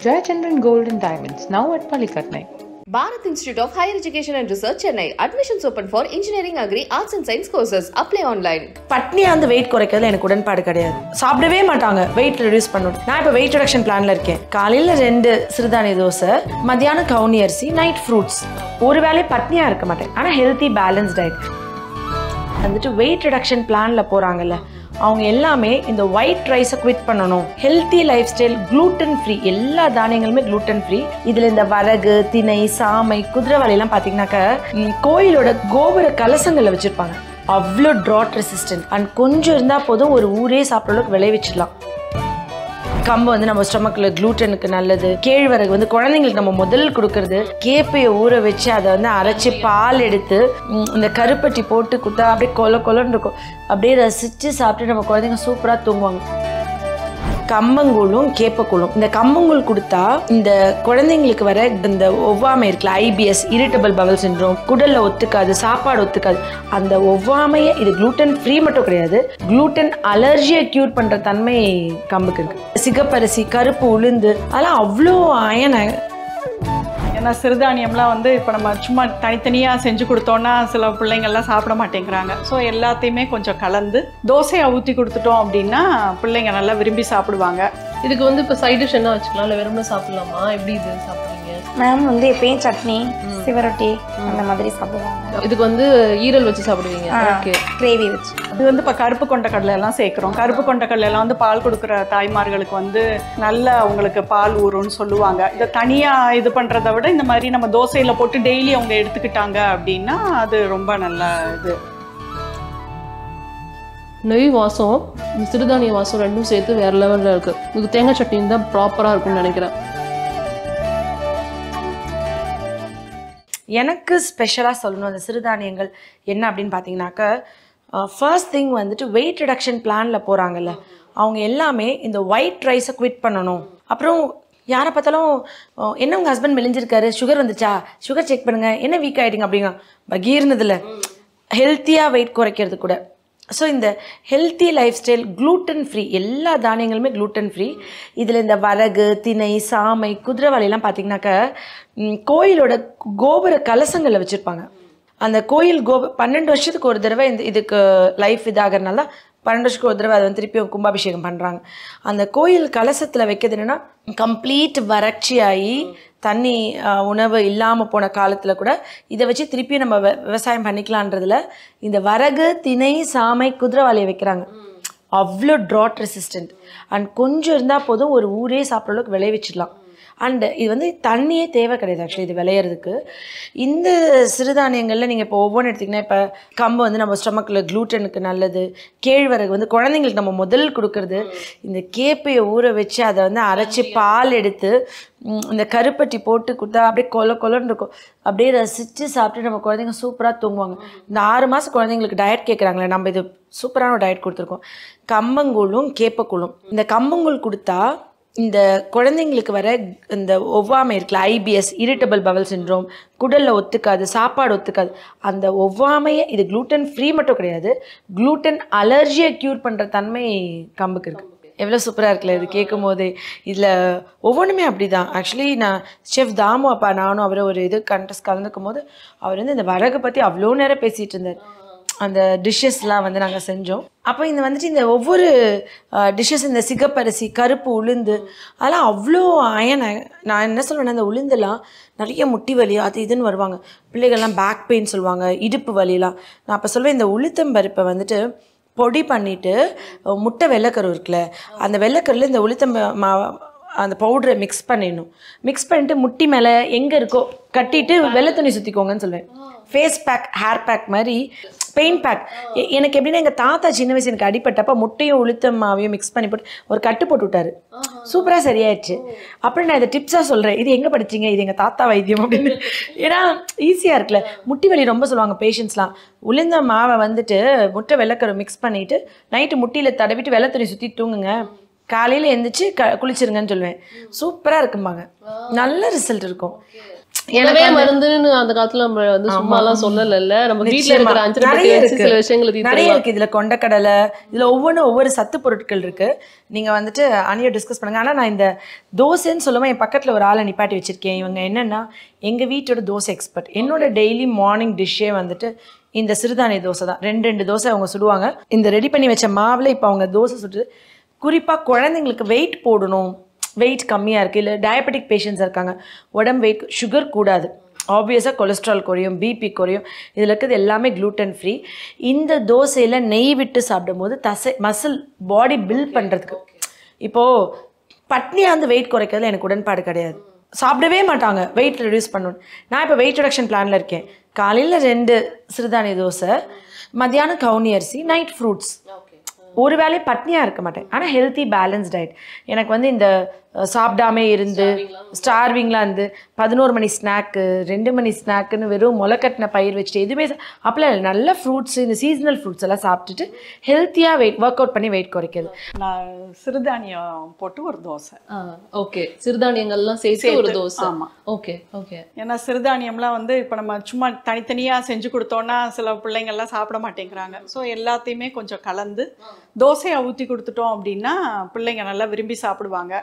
Jayachandran Gold and Diamonds, now at Palikatnai. Bharat Institute of Higher Education and Research, Chennai. Admissions open for Engineering, Agri, Arts and Science courses. Apply online. பட்னியா அந்த wait குறைக்கிறதுல எனக்கு உடன்பாடு கிடையாது. சாப்பிடவே மாட்டாங்க, weight reduce பண்ணணும். நான் இப்போ வெயிட் ரிடக்ஷன் பிளான்ல இருக்கேன். காலையில 2 சிறுதானிய தோசை, மத்தியானம் கவுனி அரிசி, நைட் ஃப்ரூட்ஸ். ஒரு வேளை பட்னியா இருக்க மாட்டேன். ஆனா ஹெல்த்தி பேலன்ஸ் டயட். வந்துட்டு வெயிட் ரிடக்ஷன் பிளான்ல போறாங்கல்ல, அவங்க எல்லாமே இந்த ஒயிட் ரைஸை குவிட் பண்ணணும், healthy life style, gluten free, எல்லா தானியங்களுமே குளூட்டன் ஃப்ரீ. இதுல இந்த வரகு, திணை, சாமை, குதிரைவாளி எல்லாம் பாத்தீங்கன்னாக்க கோயிலோட கோபுர கலசங்களை வச்சிருப்பாங்க. அவ்வளோ ட்ராட் ரெசிஸ்டன்ட் அண்ட் கொஞ்சம் இருந்தா போதும் ஒரு ஊரே சாப்பிட்ற அளவுக்கு விளைவிச்சிடலாம். கம்பு வந்து நம்ம ஸ்டொமக்ல குளூட்டனுக்கு நல்லது. கேழ்வரகு வந்து குழந்தைங்களுக்கு நம்ம முதல் கொடுக்கறது. கேப்பையை ஊற வச்சு அதை வந்து அரைச்சி பால் எடுத்து இந்த கருப்பட்டி போட்டு கொடுத்தா அப்படியே கொலன்னு இருக்கும். அப்படியே ரசிச்சு சாப்பிட்டு நம்ம குழந்தைங்க சூப்பரா தூங்குவாங்க. கம்பங்கூழும் கேப்பக்கூழும். இந்த கம்பங்கூழ் கொடுத்தா இந்த குழந்தைங்களுக்கு வர இந்த ஒவ்வாமை இருக்குல்ல, ஐபிஎஸ், இரிட்டபிள் பவல் சிண்ட்ரோம், குடல்ல ஒத்துக்காது, சாப்பாடு ஒத்துக்காது, அந்த ஒவ்வாமையை, இது குளூட்டன் ஃப்ரீ மட்டும் கிடையாது, குளூட்டன் அலர்ஜியை கியூர் பண்ற தன்மை கம்புக்கு இருக்கு. சிகப்பரிசி, கருப்பு உளுந்து, அதெல்லாம் அவ்வளோ அயன். ஏன்னா சிறுதானியம்லாம் வந்து இப்போ நம்ம சும்மா தனித்தனியாக செஞ்சு கொடுத்தோன்னா சில பிள்ளைங்கள்லாம் சாப்பிட மாட்டேங்கிறாங்க. ஸோ எல்லாத்தையுமே கொஞ்சம் கலந்து தோசையை ஊற்றி கொடுத்துட்டோம் அப்படின்னா பிள்ளைங்க நல்லா விரும்பி சாப்பிடுவாங்க. இதுக்கு வந்து இப்போ சைட் டிஷ் என்ன வச்சுக்கலாம், இல்லை வெறும்னா சாப்பிடலாமா, எப்படி இது சாப்பிடுவீங்க? மேம் வந்து எப்பயும் சட்னி, சிவரொட்டி அந்த மாதிரி சாப்பிடுவாங்க. இதுக்கு வந்து ஈரல் வச்சு சாப்பிடுவீங்க? ஓகே, கிரேவி வச்சு. இது வந்து இப்போ கருப்பு கொண்டக்கடலை எல்லாம் சேர்க்குறோம். கருப்பு கொண்டக்கடலை எல்லாம் வந்து பால் கொடுக்குற தாய்மார்களுக்கு வந்து நல்ல அவங்களுக்கு பால் ஊறும்னு சொல்லுவாங்க. இதை தனியாக இது பண்ணுறதை விட இந்த மாதிரி நம்ம தோசையில் போட்டு டெய்லி அவங்க எடுத்துக்கிட்டாங்க அப்படின்னா அது ரொம்ப நல்ல இது. நெய் வாசம், சிறுதானிய வாசம் ரெண்டும் சேர்த்து வேற லெவலில் இருக்கு. இதுக்கு தேங்காய் சட்னி தான் ப்ராப்பராக இருக்கும்னு நினைக்கிறேன். எனக்கு ஸ்பெஷலாக சொல்லணும் அந்த சிறுதானியங்கள் என்ன அப்படின்னு பார்த்தீங்கன்னாக்க, ஃபர்ஸ்ட் திங் வந்துட்டு வெயிட் ரிடக்ஷன் பிளானில் போகிறாங்கல்ல, அவங்க எல்லாமே இந்த ஒயிட் ரைஸை குவிட் பண்ணணும். அப்புறம் யாரை பார்த்தாலும் என்ன உங்கள் ஹஸ்பண்ட் மெலிஞ்சிருக்காரு, சுகர் வந்துச்சா, சுகர் செக் பண்ணுங்கள், என்ன வீக் ஆகிட்டீங்க அப்படிங்க பகீர்னதில்ல, ஹெல்த்தியாக வெயிட் குறைக்கிறது கூட. ஸோ இந்த healthy life style, gluten free, எல்லா தானியங்களுமே குளூட்டன் ஃப்ரீ. இதில் இந்த வரகு, திணை, சாமை, குதிரைவாளிலாம் பார்த்தீங்கன்னாக்க கோயிலோட கோபுர கலசங்களை வச்சுருப்பாங்க. அந்த கோயில் 12 வருஷத்துக்கு ஒரு தடவை இதுக்கு லைஃப் இதாகிறதுனால 12 வருஷத்துக்கு ஒரு தடவை அதை வந்து திருப்பியும் கும்பாபிஷேகம் பண்ணுறாங்க. அந்த கோயில் கலசத்தில் வைக்கிறது என்னென்னா, கம்ப்ளீட் வறட்சியாகி தண்ணி உணவு இல்லாமல் போன காலத்தில் கூட இதை வச்சு திருப்பியும் நம்ம விவசாயம் பண்ணிக்கலான்றதுல இந்த வரகு, திணை, சாமை, குதிரைவாளியை வைக்கிறாங்க. அவ்வளோ ட்ராட் ரெசிஸ்டன்ட் அண்ட் கொஞ்சம் இருந்தால் போதும் ஒரு ஊரே சாப்பிட்ற அளவுக்கு விளைவிச்சிடலாம். அண்டு இது வந்து தண்ணியே தேவை கிடையாது ஆக்சுவலி இது விளையிறதுக்கு. இந்த சிறுதானியங்களில் நீங்கள் இப்போ ஒவ்வொன்று எடுத்திங்கன்னா, இப்போ கம்பு வந்து நம்ம ஸ்டொமக்கில் குளூட்டனுக்கு நல்லது. கேழ்வரகு வந்து குழந்தைங்களுக்கு நம்ம முதல் கொடுக்கறது. இந்த கேப்பையை ஊற வச்சு அதை வந்து அரைச்சி பால் எடுத்து இந்த கருப்பட்டி போட்டு கொடுத்தா அப்படியே கொலன்னு இருக்கும். அப்படியே ரசித்து சாப்பிட்டு நம்ம குழந்தைங்க சூப்பராக தூங்குவாங்க. இந்த 6 மாதம் குழந்தைங்களுக்கு டயட் கேட்குறாங்களே, நம்ம இது சூப்பரான ஒரு டயட் கொடுத்துருக்கோம். கம்பங்கூழும் கேப்பக்கூழும். இந்த கம்பங்கூழ் கொடுத்தா இந்த குழந்தைங்களுக்கு வர இந்த ஒவ்வாமை இருக்குல்ல, ஐபிஎஸ், இரிட்டபிள் பவல் சிண்ட்ரோம், குடலில் ஒத்துக்காது, சாப்பாடு ஒத்துக்காது, அந்த ஒவ்வாமையை, இது குளூட்டன் ஃப்ரீ மட்டும் கிடையாது, குளூட்டன் அலர்ஜியை கியூர் பண்ணுற தன்மை கம்புக்கு இருக்குது. எவ்வளோ சூப்பராக இருக்குல்ல இது கேட்கும் போதே. இதில் ஒவ்வொன்றுமே அப்படி தான். ஆக்சுவலி நான் செஃப் தாமு அப்பா நானும் அவரை ஒரு இது கண்டஸ்ட் கலந்துக்கும் போது அவர் வந்து இந்த வரகு பற்றி அவ்வளோ நேரம் பேசிகிட்டு இருந்தார். அந்த டிஷ்ஷஸ்லாம் வந்து நாங்கள் செஞ்சோம். அப்போ இந்த வந்துட்டு இந்த ஒவ்வொரு டிஷ்ஷஸ், இந்த சிகப்பரிசி, கருப்பு உளுந்து, அதெல்லாம் அவ்வளோ அயன். நான் என்ன சொல்லுவேன்னா, இந்த உளுந்தெல்லாம் நிறைய முட்டி வலி அது இதுன்னு வருவாங்க, பிள்ளைகள்லாம் பேக் பெயின் சொல்லுவாங்க, இடுப்பு வலிலாம். நான் அப்போ சொல்வேன், இந்த உளுத்தம்பருப்பை வந்துட்டு பொடி பண்ணிவிட்டு முட்டை வெள்ளைக்கரு இருக்குல்ல, அந்த வெள்ளைக்கருவில் இந்த அந்த பவுடரை மிக்ஸ் பண்ணிடணும். மிக்ஸ் பண்ணிட்டு முட்டி மேலே எங்கே இருக்கோ கட்டிட்டு வெள்ளை துணி சுற்றிக்கோங்கன்னு சொல்லுவேன். ஃபேஸ் பேக், ஹேர் பேக் மாதிரி, பெயின் பேக். எனக்கு எப்படின்னா, எங்கள் தாத்தா சின்ன வயசு எனக்கு அடிப்பட்டப்போ முட்டையும் உளுத்தம் மாவையும் மிக்ஸ் பண்ணி போட்டு ஒரு கட்டு போட்டு விட்டாரு. சூப்பராக சரியாயிடுச்சு. அப்புறம் நான் இதை டிப்ஸாக சொல்கிறேன், இது எங்கே படிச்சிங்க, இது எங்கள் தாத்தா வைத்தியம் அப்படின்னு. ஏன்னா ஈஸியாக இருக்குல்ல. முட்டி வலி ரொம்ப சொல்லுவாங்க பேஷண்ட்ஸ்லாம். உளுந்த மாவை வந்துட்டு முட்டை வெள்ளைக்கரு மிக்ஸ் பண்ணிவிட்டு நைட்டு முட்டியில் தடவிட்டு வெள்ளை துணி சுற்றி தூங்குங்க, காலையில் எழுந்திரிச்சு குளிச்சிருங்கன்னு சொல்லுவேன். சூப்பராக இருக்கும்பாங்க. நல்ல ரிசல்ட் இருக்கும். உணவே மருந்துன்னு அந்த காலத்துல நம்ம வந்து சும்மாலாம் சொல்லல. நம்ம வீட்டுல இருக்கிற அஞ்சரை வச்சு சில விஷயங்களை நிறைய இருக்கு. இதுல கொண்டக்கடலை, இதுல ஒவ்வொரு சத்து பொருட்கள் இருக்கு. நீங்க வந்துட்டு அணியை டிஸ்கஸ் பண்ணுங்க. ஆனா நான் இந்த தோசைன்னு சொல்லும்போது என் பக்கத்துல ஒரு ஆளை நிப்பாட்டி வச்சிருக்கேன். இவங்க என்னன்னா எங்க வீட்டோட தோசை எக்ஸ்பர்ட். என்னோட டெய்லி மார்னிங் டிஷ்ஷே வந்துட்டு இந்த சிறுதானிய தோசை தான். 2 தோசை அவங்க சுடுவாங்க. இந்த ரெடி பண்ணி வச்ச மாவுல இப்போ அவங்க தோசை சுட்டு, குறிப்பா குழந்தைங்களுக்கு வெயிட் போடணும், வெயிட் கம்மியாக இருக்குது, இல்லை டயபெட்டிக் பேஷண்ட்ஸ் இருக்காங்க, உடம்பு வெயிட், சுகர் கூடாது, ஆப்வியஸாக கொலஸ்ட்ரால் குறையும், பிபி குறையும், இதில் இருக்கிறது எல்லாமே க்ளூட்டன் ஃப்ரீ. இந்த தோசையில் நெய் விட்டு சாப்பிடும்போது மசில் பாடி பில்ட் பண்ணுறதுக்கு. இப்போது பட்னியாக வந்து வெயிட் குறைக்கிறதுல எனக்கு உடன்பாடு கிடையாது. சாப்பிடவே மாட்டாங்க வெயிட் ரெடியூஸ் பண்ணணும். நான் இப்போ வெயிட் ரிடக்ஷன் பிளானில் இருக்கேன். காலையில் 2 சிறுதானிய தோசை, மத்தியானம் கவுனி அரிசி, நைட் ஃப்ரூட்ஸ். ஒரு வேலையை பட்னியாக இருக்க மாட்டேன். ஆனால் ஹெல்த்தி பேலன்ஸ் டயட். எனக்கு வந்து இந்த சாப்பிடாமே இருந்து ஸ்டார்விங்லாம் இருந்து 11 மணி ஸ்நாக்கு 2 மணி ஸ்நாக்குன்னு வெறும் முளைக்கட்டின பயிர் வச்சுட்டு எதுவுமே அப்பெல்லாம் இல்லை. நல்ல ஃப்ரூட்ஸ், இந்த சீசனல் ஃப்ரூட்ஸ் எல்லாம் சாப்பிட்டுட்டு ஹெல்த்தியாக ஒர்க் அவுட் பண்ணி வெயிட் குறைக்கிறது. நான் சிறுதானியம் போட்டு ஒரு தோசை. ஓகே, சிறுதானியங்கள்லாம் சேர்த்து ஒரு தோசை. ஆமாம். Okay okay. ஏன்னா சிறுதானியம்லாம் வந்து இப்போ நம்ம சும்மா தனித்தனியாக செஞ்சு கொடுத்தோன்னா சில பிள்ளைங்கள்லாம் சாப்பிட மாட்டேங்கிறாங்க. ஸோ எல்லாத்தையுமே கொஞ்சம் கலந்து தோசையை ஊற்றி கொடுத்துட்டோம் அப்படின்னா பிள்ளைங்க நல்லா விரும்பி சாப்பிடுவாங்க.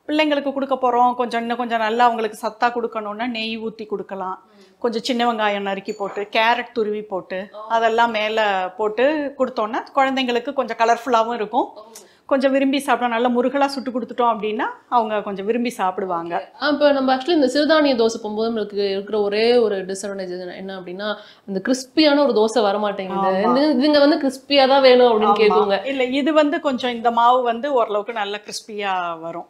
பிள்ளைங்களுக்கு கொடுக்க போகிறோம், இன்னும் கொஞ்சம் நல்லா அவங்களுக்கு சத்தாக கொடுக்கணுன்னா நெய் ஊற்றி கொடுக்கலாம். கொஞ்சம் சின்ன வெங்காயம் நறுக்கி போட்டு, கேரட் துருவி போட்டு, அதெல்லாம் மேலே போட்டு கொடுத்தோன்னா குழந்தைங்களுக்கு கொஞ்சம் கலர்ஃபுல்லாகவும் இருக்கும். கொஞ்சம் விரும்பி சாப்பிட்டோம். நல்லா முருகலாக சுட்டு கொடுத்துட்டோம் அப்படின்னா அவங்க கொஞ்சம் விரும்பி சாப்பிடுவாங்க. இப்போ நம்ம ஆக்சுவலி இந்த சிறுதானிய தோசை போகும்போது நம்மளுக்கு இருக்கிற ஒரே ஒரு டிஸ்அட்வான்டேஜ் என்ன அப்படின்னா, இந்த கிறிஸ்பியான ஒரு தோசை வர மாட்டேங்குது. இதுங்க வந்து கிறிஸ்பியா தான் வேணும் அப்படின்னு கேட்குங்க. இல்லை, இது வந்து கொஞ்சம் இந்த மாவு வந்து ஓரளவுக்கு நல்ல கிறிஸ்பியா வரும்.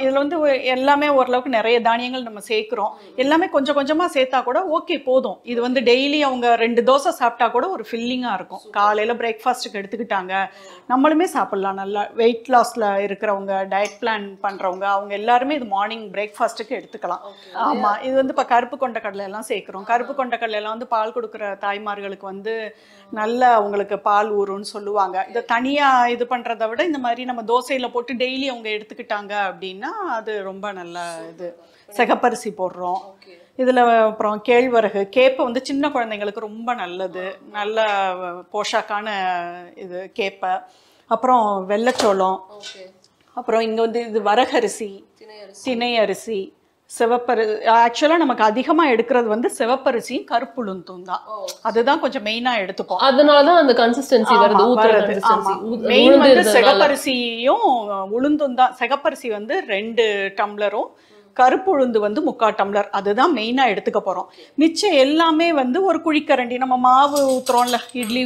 இதுல வந்து எல்லாமே ஓரளவுக்கு நிறைய தானியங்கள் நம்ம சேர்க்கிறோம். எல்லாமே கொஞ்சம் கொஞ்சமா சேர்த்தா கூட ஓகே போதும். இது வந்து டெய்லி அவங்க 2 தோசை சாப்பிட்டா கூட ஒரு ஃபில்லிங்கா இருக்கும். காலையில பிரேக்ஃபாஸ்ட்டுக்கு எடுத்துக்கிட்டாங்க, நம்மளுமே சாப்பிடலாம். நல்லா வெயிட் லாஸ்ல இருக்கிறவங்க, டயட் பிளான் பண்றவங்க, அவங்க எல்லாருமே இது மார்னிங் பிரேக்ஃபாஸ்ட்டுக்கு எடுத்துக்கலாம். ஆமா, இது வந்து இப்போ கருப்பு கொண்டக்கடலை எல்லாம் சேர்க்கிறோம். கருப்பு கொண்டக்கடலை எல்லாம் வந்து பால் கொடுக்குற தாய்மார்களுக்கு வந்து நல்ல அவங்களுக்கு பால் ஊறுன்னு சொல்லுவாங்க. இதை தனியா இது பண்றதை விட இந்த மாதிரி நம்ம தோசையில போட்டு டெய்லி அவங்க எடுத்துக்கிட்டாங்க அப்படின்னா அது ரொம்ப நல்ல இது. சிகப்பரிசி போடுறோம் இதில். அப்புறம் கேழ்வரகு, கேப்பை வந்து சின்ன குழந்தைங்களுக்கு ரொம்ப நல்லது, நல்ல போஷாக்கான இது கேப்பை. அப்புறம் வெள்ளைச்சோளம், அப்புறம் இங்கே வந்து இது வரகரிசி, திணை அரிசி, ஆக்சுவலாக நமக்கு அதிகமாக எடுக்கிறது வந்து சிவப்பரிசியும் கருப்புளுந்தும் தான். அதுதான் கொஞ்சம் மெயினாக எடுத்துப்போம். அதனாலதான் அந்த கன்சிஸ்டன்சி வருது. மெயின் வந்து சிகப்பரிசியும் உளுந்தும் தான். சிகப்பரிசி வந்து 2 டம்ளரும், கருப்பு உளுந்து வந்து 3/4 டம்ளர். அதுதான் மெயினாக எடுத்துக்க போகிறோம். மிச்சம் எல்லாமே வந்து ஒரு குழிக்கரண்டி, நம்ம மாவு ஊற்றுறோம்ல, இட்லி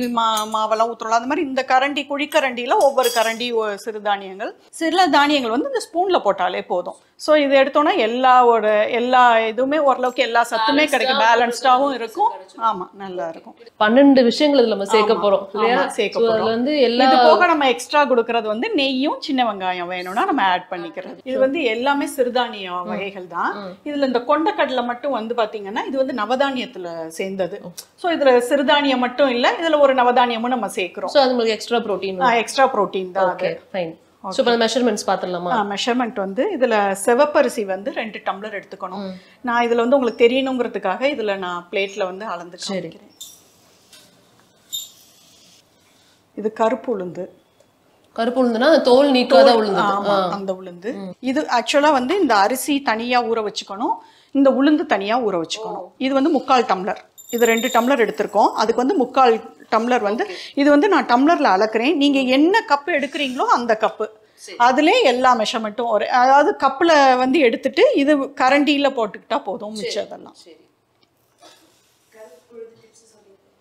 மாவெல்லாம் ஊற்றுறோம்ல, அந்த மாதிரி இந்த கரண்டி, குழிக்கரண்டியில் ஒவ்வொரு கரண்டி சிறுதானியங்கள். சில தானியங்கள் வந்து இந்த ஸ்பூனில் போட்டாலே போதும். ஸோ இது எடுத்தோன்னா எல்லா இதுவுமே ஓரளவுக்கு எல்லா சத்துமே கிடைக்கும், பேலன்ஸ்டாகவும் இருக்கும். ஆமாம், நல்லா இருக்கும். 12 விஷயங்கள் நம்ம சேர்க்க போகிறோம் இல்லையா? சேர்க்க போகிறோம். வந்து எல்லா இது போக நம்ம எக்ஸ்ட்ரா கொடுக்கறது வந்து நெய்யும் சின்ன வெங்காயம் வேணும்னா நம்ம ஆட் பண்ணிக்கிறது. இது வந்து எல்லாமே சிறுதானியம் வகைகள் தான். இதுல இந்த கொண்டக்கடலை மட்டும் வந்து பாத்தீங்கன்னா இது வந்து நவதானியத்துல சேர்ந்தது. சோ இதுல சிறுதானியம் மட்டும் இல்ல, இதுல ஒரு நவதானியமும் நம்ம சேர்க்கிறோம். சோ அது உங்களுக்கு எக்ஸ்ட்ரா புரோட்டீன் தான். Okay, fine. சோ இப்போ மெஷர்மென்ட்ஸ் பார்த்தறலாமா? மெஷர்மென்ட் வந்து இதுல சிவப்பரிசி வந்து 2 டம்ளர் எடுத்துக்கணும். நான் இதுல வந்து உங்களுக்கு தெரியணுங்கிறதுக்காக இதுல நான் பிளேட்ல வந்து அளந்து காமிக்கிறேன். இது கருப்பு உளுந்து. கருப்பு உளுந்துனா தோல் நீக்காத உளுந்து. அந்த உளுந்து. இது ஆக்சுவலா வந்து இந்த அரிசி தனியா ஊற வச்சுக்கணும், இந்த உளுந்து தனியா ஊற வச்சுக்கணும். இது வந்து 3/4 டம்ளர். இது 2 டம்ளர் எடுத்திருக்கோம். அதுக்கு வந்து 3/4 டம்ளர் வந்து இது வந்து நான் டம்ளர்ல அளக்குறேன். நீங்க என்ன கப்பு எடுக்கிறீங்களோ அந்த கப்பு, அதுல எல்லா மெஷர்மெண்ட்டும் ஒரு, அதாவது கப்புல வந்து எடுத்துட்டு இது கரண்டியில போட்டுக்கிட்டா போதும், மிச்சம் அதெல்லாம்.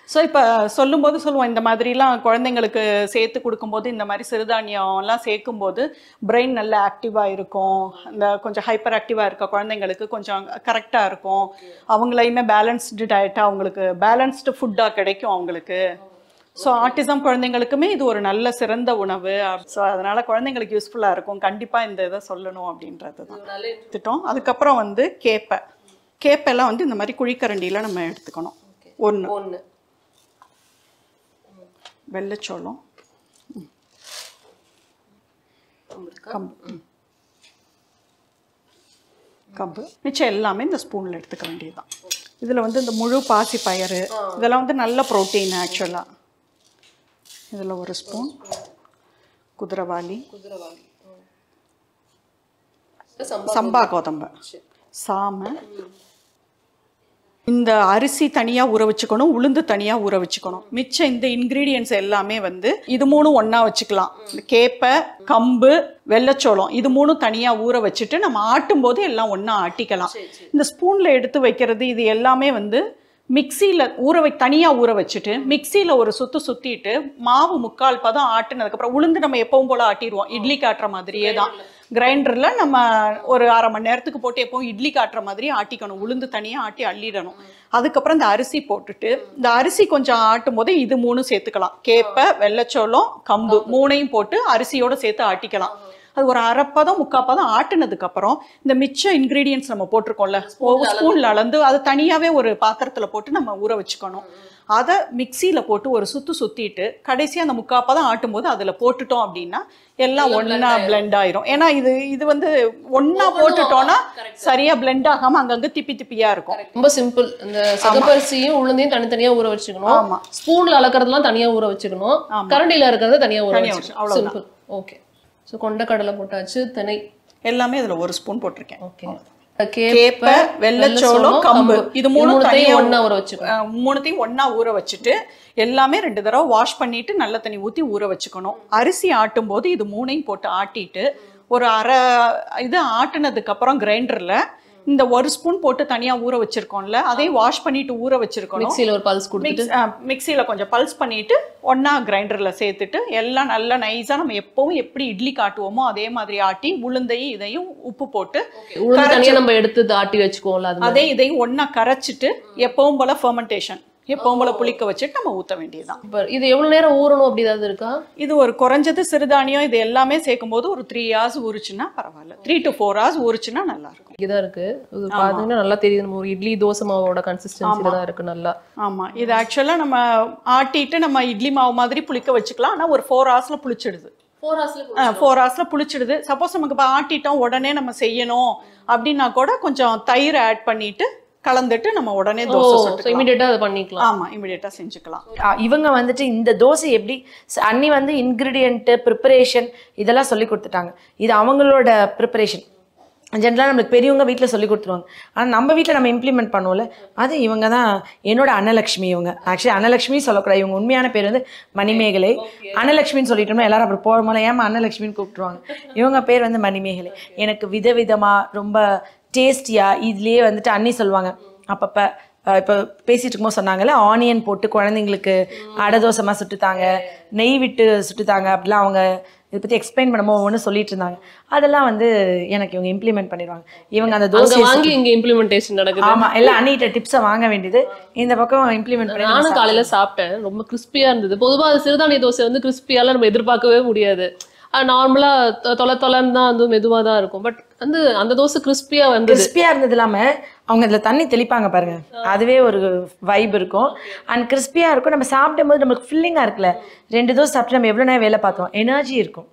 ஸோ இப்போ சொல்லுவோம் இந்த மாதிரிலாம் குழந்தைங்களுக்கு சேர்த்து கொடுக்கும்போது, இந்த மாதிரி சிறுதானியம்லாம் சேர்க்கும்போது பிரெயின் நல்லா ஆக்டிவாக இருக்கும். இந்த கொஞ்சம் ஹைப்பர் ஆக்டிவாக இருக்க குழந்தைங்களுக்கு கொஞ்சம் கரெக்டாக இருக்கும். அவங்களையுமே பேலன்ஸ்டு டயட்டாக, அவங்களுக்கு பேலன்ஸ்டு ஃபுட்டாக கிடைக்கும் அவங்களுக்கு. ஸோ ஆட்டிசம் குழந்தைங்களுக்குமே இது ஒரு நல்ல சிறந்த உணவு. ஸோ அதனால் குழந்தைங்களுக்கு யூஸ்ஃபுல்லாக இருக்கும். கண்டிப்பாக இந்த இதை சொல்லணும் அப்படின்றது தான் எடுத்துட்டோம். அதுக்கப்புறம் வந்து கேப்பெல்லாம் வந்து இந்த மாதிரி குழிக்கரண்டியில் நம்ம எடுத்துக்கணும். ஒன்று வெள்ளைச்சோளம், கம்பு. மிச்சம் எல்லாமே இந்த ஸ்பூனில் எடுத்துக்க வேண்டியதுதான். இதில் வந்து இந்த முழு பாசி பயிறு இதெல்லாம் வந்து நல்ல ப்ரோட்டீன் ஆக்சுவலாக. இதில் ஒரு ஸ்பூன் குதிரவாளி, சம்பா கோதம்பை, சாமை. இந்த அரிசி தனியாக ஊற வச்சுக்கணும், உளுந்து தனியாக ஊற வச்சுக்கணும். மிச்சம் இந்த இன்க்ரீடியன்ஸ் எல்லாமே வந்து இது 3 ஒன்றா வச்சுக்கலாம். கேப்பை, கம்பு, வெள்ளைச்சோளம் இது 3 தனியாக ஊற வச்சுட்டு நம்ம ஆட்டும் போது எல்லாம் ஒன்றா ஆட்டிக்கலாம். இந்த ஸ்பூனில் எடுத்து வைக்கிறது இது எல்லாமே வந்து மிக்சியில் தனியாக ஊற வச்சுட்டு மிக்சியில் ஒரு சுற்றிட்டு மாவு 3/4 பதம் ஆட்டினதுக்கப்புறம் உளுந்து நம்ம எப்பவும் போல் ஆட்டிடுவோம். இட்லி காட்டுற மாதிரியே தான் கிரைண்டரில் நம்ம ஒரு 1/2 மணி நேரத்துக்கு போட்டு எப்பவும் இட்லி காட்டுற மாதிரி ஆட்டிக்கணும். உளுந்து தனியாக ஆட்டி அள்ளிடணும். அதுக்கப்புறம் இந்த அரிசி போட்டுட்டு இந்த அரிசி கொஞ்சம் ஆட்டும் போது இது 3 சேர்த்துக்கலாம். கேப்பை, வெள்ளைச்சோளம், கம்பு 3ஐயும் போட்டு அரிசியோடு சேர்த்து ஆட்டிக்கலாம். அது ஒரு 1/2 பதம் 3/4 பதம் ஆட்டினதுக்கப்புறம் இந்த மிச்ச இன்க்ரீடியன்ட்ஸ் நம்ம போட்டிருக்கோம்ல ஸ்பூனில் அளந்து அது தனியாகவே ஒரு பாத்திரத்தில் போட்டு நம்ம ஊற வச்சுக்கணும். அதை மிக்சியில் போட்டு ஒரு சுற்றிட்டு கடைசியாக அந்த 3/4 பதம் ஆட்டும் போது அதில் போட்டுட்டோம் அப்படின்னா எல்லாம் ஒன்றா பிளெண்ட் ஆயிரும். ஏன்னா இது வந்து ஒன்றா போட்டுட்டோம்னா சரியாக பிளெண்ட் ஆகாமல் அங்கங்கே திப்பியாக இருக்கும். ரொம்ப சிம்பிள். இந்த சகப்பரிசியும் உளுந்தையும் தனித்தனியாக ஊற வச்சுக்கணும். ஆமாம். ஸ்பூனில் அளக்கிறதுலாம் தனியாக ஊற வச்சுக்கணும். கரண்டியில் இருக்கிறது தனியாக ஊற வச்சுக்கணும். சிம்பிள். ஓகே. ஸோ கொண்டக்கடலை போட்டாச்சு, திணை எல்லாமே இதில் ஒரு ஸ்பூன் போட்டிருக்கேன். ஓகே. கேப்பை, வெள்ளைச்சோளம், கம்பு இது 3 ஒண்ணா ஊற வச்சுக்கணும். 3த்தையும் ஒண்ணா ஊற வச்சுட்டு எல்லாமே 2 தடவை வாஷ் பண்ணிட்டு நல்ல தண்ணி ஊற்றி ஊற வச்சுக்கணும். அரிசி ஆட்டும் போது இது 3ஐயும் போட்டு ஆட்டிட்டு ஒரு 1/2 இது ஆட்டினதுக்கு அப்புறம் கிரைண்டர்ல இந்த 1 ஸ்பூன் போட்டு தனியாக ஊற வச்சிருக்கோம்ல அதையும் வாஷ் பண்ணிட்டு ஊற வச்சிருக்கணும். மிக்சியில் ஒரு பல்ஸ் கொடுத்துட்டு மிக்சியில் கொஞ்சம் பல்ஸ் பண்ணிட்டு ஒன்றா கிரைண்டரில் சேர்த்துட்டு எல்லாம் நல்லா நைஸாக நம்ம எப்பவும் எப்படி இட்லி காட்டுவோமோ அதே மாதிரி ஆட்டி உளுந்தையும் இதையும் உப்பு போட்டு தனியாக நம்ம எடுத்து ஆட்டி வச்சுக்கோம்ல அதே இதையும் ஒன்றா கரைச்சிட்டு எப்பவும் போல ஃபெர்மெண்டேஷன் எப்பவும் போல புளிக்க வச்சுட்டு நம்ம ஊற்ற வேண்டியதுதான். இது எவ்வளவு நேரம் ஊறணும் அப்படி ஏதாவது இருக்கா? இது ஒரு குறைஞ்சது சிறுதானியம் இது எல்லாமே சேர்க்கும் போது ஒரு 3 hours ஊறுச்சுன்னா பரவாயில்ல. 3 to 4 hours ஊறுச்சுன்னா நல்லா இருக்கும். இதான் இருக்கு. இது பாத்தீங்கன்னா நல்லா தெரியுது. நம்ம ஒரு இட்லி தோசை மாவோட கன்சிஸ்டன்சில தான் இருக்கு நல்லா. ஆமா. இது ஆக்சுவலா நம்ம ஆட்டிட்டு நம்ம இட்லி மாவு மாதிரி புளிக்க வச்சுக்கலாம். ஆனா ஒரு 4 hours புளிச்சிடுது. 4 hours புளிச்சிடுது. சப்போஸ் நமக்கு இப்போ ஆட்டிட்டோம் உடனே நம்ம செய்யணும் அப்படின்னா கூட கொஞ்சம் தயிர் ஆட் பண்ணிட்டு கலந்துட்டு நம்ம உடனே தோசை சுட்டு இமிடியேட்டா அதை பண்ணிக்கலாம். ஆமா, இமிடியேட்டா செஞ்சுக்கலாம். இவங்க வந்துட்டு இந்த தோசை எப்படி அண்ணி வந்து இன்கிரீடியன்ட் ப்ரிப்பரேஷன் இதெல்லாம் சொல்லி கொடுத்துட்டாங்க. இது அவங்களோட ப்ரிப்பரேஷன். ஜென்ரலாக நம்மளுக்கு பெரியவங்க வீட்டில் சொல்லி கொடுத்துருவாங்க. ஆனால் நம்ம வீட்டில் நம்ம இம்ப்ளிமெண்ட் பண்ணுவோம்ல அது இவங்க தான். என்னோட அன்னலக்ஷ்மி இவங்க. ஆக்சுவலி அன்னலக்ஷ்மி சொல்லக்கூடாது. இவங்க உண்மையான பேர் வந்து மணிமேகலை. அன்னலக்ஷ்மின்னு சொல்லிட்டோம்னா எல்லாரும் அப்படி போகும்போது ஏமா அன்னலக்ஷ்மின்னு கூப்பிட்டுருவாங்க. இவங்க பேர் வந்து மணிமேகலை. எனக்கு விதவிதமாக ரொம்ப டேஸ்டியாக இதுலேயே வந்துட்டு அண்ணி சொல்லுவாங்க அப்பப்போ. இப்போ பேசிகிட்டு இருக்கும்போது சொன்னாங்கல்ல ஆனியன் போட்டு குழந்தைங்களுக்கு அடை தோசைமாக சுட்டுத்தாங்க, நெய் விட்டு சுட்டுத்தாங்க அப்படிலாம் அவங்க இதை பற்றி எக்ஸ்பிளைன் பண்ணும்போது ஒன்று சொல்லிட்டு இருந்தாங்க. அதெல்லாம் வந்து எனக்கு இவங்க இம்ப்ளிமெண்ட் பண்ணிடுவாங்க. இவங்க அந்த தோசை வாங்கி இங்கே இம்ப்ளிமெண்டேஷன் நடக்குது. ஆமாம், எல்லாம் அண்ணிட்ட டிப்ஸை வாங்க வேண்டியது. இந்த பக்கம் இம்ப்ளிமெண்ட் பண்ணி நானும் காலையில் சாப்பிட்டேன். ரொம்ப கிறிஸ்பியாக இருந்தது. பொதுவாக சிறுதானிய தோசை வந்து கிறிஸ்பியாலாம் நம்ம எதிர்பார்க்கவே முடியாது. நார்மலாக தொலைன்னு தான் வந்து மெதுவாக தான் இருக்கும். பட் வந்து அந்த தோசை கிறிஸ்பியாக வந்து கிறிஸ்பியாக இருந்தது இல்லாமல் அவங்க இதில் தண்ணி தெளிப்பாங்க பாருங்க, அதுவே ஒரு வைப் இருக்கும். அண்ட் கிறிஸ்பியாக இருக்கும். நம்ம சாப்பிடும் போது நமக்கு ஃபில்லிங்காக இருக்குல்ல. 2 தோசை சாப்பிட்டு நம்ம எவ்வளோ நேரம் வேலை பார்த்தோம், எனர்ஜி இருக்கும்,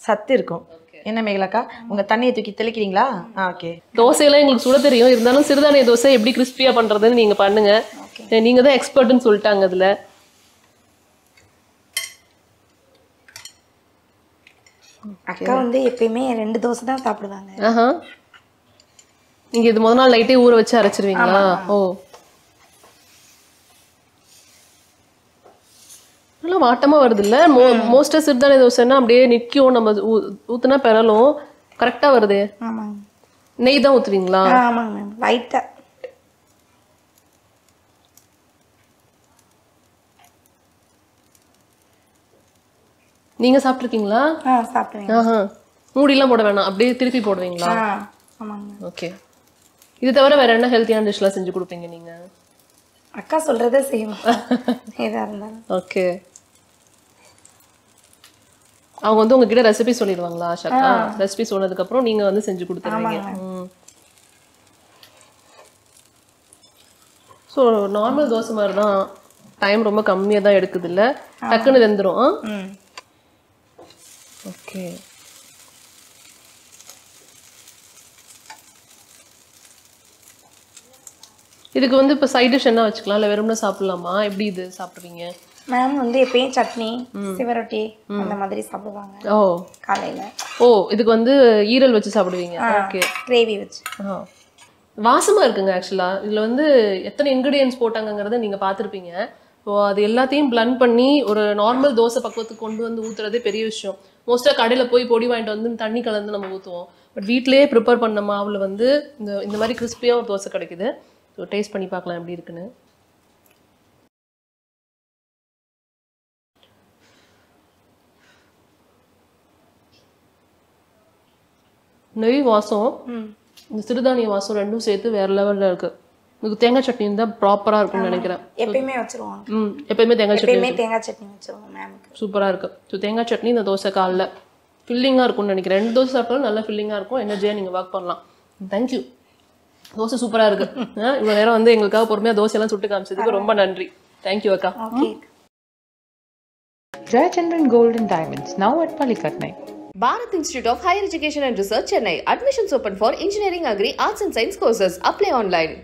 சத்து இருக்கும். என்ன மேகலாக்கா உங்கள் தண்ணியை தூக்கி தெளிக்கிறீங்களா? ஓகே. தோசையெல்லாம் எங்களுக்கு சுட தெரியும். இருந்தாலும் சிறுதானிய தோசை எப்படி கிறிஸ்பியாக பண்ணுறதுன்னு நீங்கள் பண்ணுங்க. நீங்கள் தான் எக்ஸ்பர்ட்னு சொல்லிட்டாங்க அதில். அக்கா வந்து எப்பயுமே 2 தோசை தான் சாப்பிடுவாங்க. நீங்க இது முதல் நாள் லைட்டே ஊற வச்சு அரைச்சிருவீங்களா? ஓ, நல்லா வாட்டமா வருது இல்ல? மோஸ்டா சிறுதானிய தோசைன்னா அப்படியே நிக்கும், நம்ம ஊத்துனா பெறலும். கரெக்டா வருது. ஆமாங்க. நெய் தான் ஊத்துவீங்களா? ஆமாங்க மேம், லைட்டா. நீங்க சாப்பிட்டுருக்கீங்களா? சாப்பிடுவீங்க. மூடிலாம் போட வேணாம், அப்படியே திருப்பி போடுவீங்களா? ஆமாங்க. ஓகே. இது தவிர வேற என்ன ஹெல்த்தியான டிஷ்லாம் செஞ்சு கொடுப்பீங்க நீங்க? அக்கா சொல்றதே செய்வோம் எதா இருந்தாலும். ஓகே. அவங்க வந்து உங்ககிட்ட ரெசிபி சொல்லிடுவாங்களா ஆஷாக்கா? ரெசிபி சொன்னதுக்கு அப்புறம் நீங்க வந்து செஞ்சு கொடுத்துருவீங்க. ஸோ நார்மல் தோசை மாதிரி தான், டைம் ரொம்ப கம்மியாக தான் எடுக்குது இல்லை? டக்குன்னு வெந்துடும். ஓகே. இதுக்கு வந்து இப்போ சைட் டிஷ் என்ன வச்சுக்கலாம் இல்லை வெறும்னா சாப்பிடலாமா? எப்படி இது சாப்பிடுவீங்க? மேம் வந்து எப்பயும் சட்னி சிவரொட்டி அந்த மாதிரி சாப்பிடுவாங்க ஓ காலையில. ஓ இதுக்கு வந்து ஈரல் வச்சு சாப்பிடுவீங்க. ஓகே. கிரேவி வச்சு. வாசமா இருக்குங்க. ஆக்சுவலா இதுல வந்து எத்தனை இன்கிரீடியன்ஸ் போட்டாங்கங்கிறத நீங்க பார்த்துருப்பீங்க. ஸோ அது எல்லாத்தையும் பிளண்ட் பண்ணி ஒரு நார்மல் தோசை பக்குவத்துக்கு கொண்டு வந்து ஊத்துறதே பெரிய விஷயம். மோஸ்ட்டாக கடையில் போய் பொடி வாங்கிட்டு வந்து தண்ணி கலந்து நம்ம ஊற்றுவோம். பட் வீட்டிலேயே ப்ரிப்பேர் பண்ண மாவில் வந்து இந்த மாதிரி கிறிஸ்பியாக ஒரு தோசை கிடைக்குது. ஸோ டேஸ்ட் பண்ணி பார்க்கலாம் எப்படி இருக்குன்னு. நெய் வாசம் இந்த சிறுதானிய வாசம் ரெண்டும் சேர்த்து வேற லெவலில் இருக்கு. உங்களுக்கு தேங்காய் சட்னி தான் ப்ராப்பராக இருக்கும்னு நினைக்கிறேன். எப்பயுமே வச்சிருவாங்க. எப்பயுமே தேங்காய் சட்னி. எப்பயுமே தேங்காய் சட்னி வச்சிருவாங்க மேமுக்கு. சூப்பராக இருக்கு. ஸோ தேங்காய் சட்னி இந்த தோசை காலில் ஃபில்லிங்காக இருக்கும்னு நினைக்கிறேன். 2 தோசை சாப்பிட்டாலும் நல்லா ஃபில்லிங்காக இருக்கும். எனர்ஜியாக நீங்கள் ஒர்க் பண்ணலாம். தேங்க்யூ. தோசை சூப்பராக இருக்கு. இவ்வளோ நேரம் வந்து எங்களுக்காக பொறுமையாக தோசையெல்லாம் சுட்டு காமிச்சதுக்கு ரொம்ப நன்றி. தேங்க்யூ அக்கா. Jayachandran Gold and Diamonds, now at Palikatnai. Bharat Institute of Higher Education and Research, Chennai. Admissions open for engineering, agri, arts and science courses. Apply online.